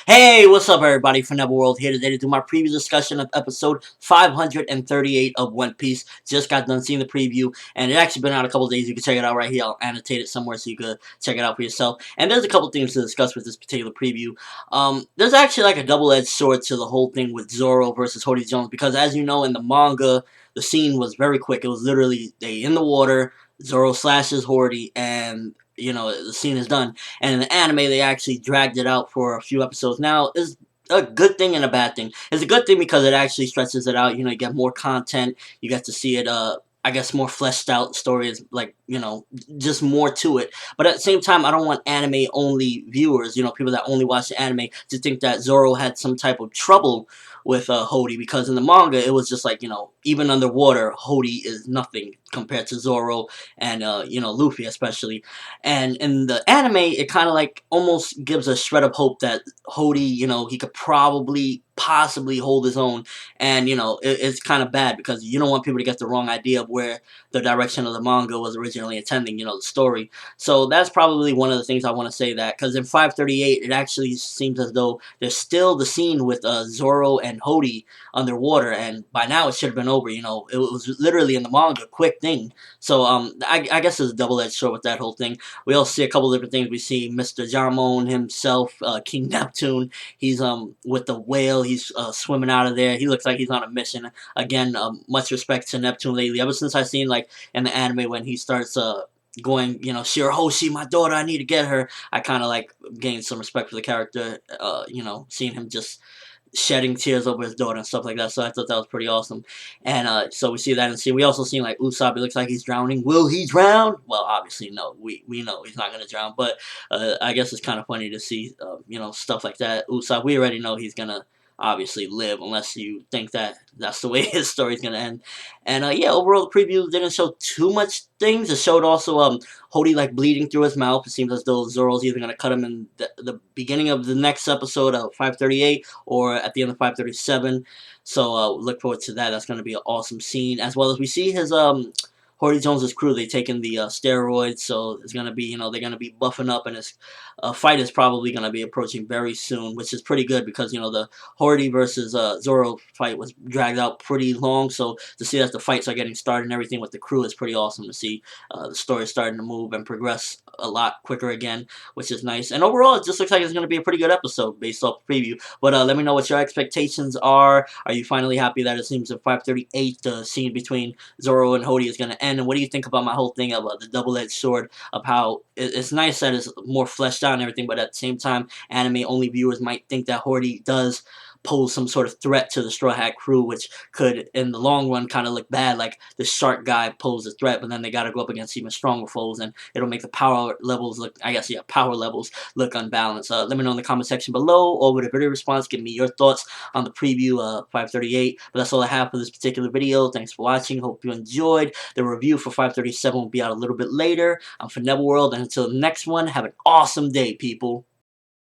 Hey, what's up, everybody? ForneverWorld here today to do my preview discussion of episode 538 of One Piece. Just got done seeing the preview, and it actually been out a couple days. You can check it out right here. I'll annotate it somewhere so you can check it out for yourself. And there's a couple things to discuss with this particular preview. There's actually like a double-edged sword to the whole thing with Zoro versus Hordy Jones, because as you know, in the manga, the scene was very quick. It was literally they in the water, Zoro slashes Hordy, and the scene is done. And in the anime, they actually dragged it out for a few episodes. Now, is a good thing and a bad thing. It's a good thing because it actually stretches it out. You get more content. You get to see it, I guess, more fleshed out stories, like, just more to it. But at the same time, I don't want anime-only viewers, people that only watch the anime, to think that Zoro had some type of trouble with Hordy, because in the manga, it was just like, even underwater, Hordy is nothing compared to Zoro and, Luffy especially. And in the anime, it kind of like almost gives a shred of hope that Hordy, he could possibly hold his own. And, it's kind of bad because you don't want people to get the wrong idea of where the direction of the manga was originally intending, the story. So that's probably one of the things I want to say, that because in 538, it actually seems as though there's still the scene with Zoro and Hordy underwater, and by now it should have been over. It was literally in the manga, quick thing. So I guess it's a double-edged sword with that whole thing. We also see a couple different things. We see Mr. Jamon himself, King Neptune. He's with the whale. He's swimming out of there. He looks like he's on a mission. Again, much respect to Neptune lately. Ever since I seen like in the anime when he starts going, Shirahoshi, my daughter, I need to get her. I kind of like gained some respect for the character. Seeing him just shedding tears over his daughter and stuff like that. So I thought that was pretty awesome. And so we see that in the scene. We also see like Usopp. It looks like he's drowning. Will he drown? Well, obviously no. We know he's not gonna drown. But I guess it's kind of funny to see stuff like that. Usopp, we already know he's gonna obviously live, unless you think that that's the way his story's gonna end. And yeah, overall the preview didn't show too much things. It showed also Hordy like bleeding through his mouth. It seems as though Zoro's either gonna cut him in the beginning of the next episode of 538 or at the end of 537. So look forward to that. That's gonna be an awesome scene, as well as we see his Hordy Jones' crew. They taken the steroids, so it's gonna be, they're gonna be buffing up, and his fight is probably gonna be approaching very soon, which is pretty good because the Hordy versus Zoro fight was dragged out pretty long. So to see that the fights are getting started and everything with the crew is pretty awesome to see. The story starting to move and progress a lot quicker again, which is nice. And overall, it just looks like it's going to be a pretty good episode based off the preview. But let me know what your expectations are. Are you finally happy that it seems at 538 the scene between Zoro and Hordy is going to end? And what do you think about my whole thing of the double-edged sword, of how it's nice that it's more fleshed out and everything, but at the same time, anime-only viewers might think that Hordy does pose some sort of threat to the Straw Hat crew, which could, in the long run, kind of look bad, like the shark guy posed a threat, but then they got to go up against even stronger foes, and it'll make the power levels look, power levels look unbalanced. Let me know in the comment section below, or with a video response, give me your thoughts on the preview 538. But that's all I have for this particular video. Thanks for watching. Hope you enjoyed. The review for 537 will be out a little bit later. I'm ForneverWorld, and until the next one, have an awesome day, people.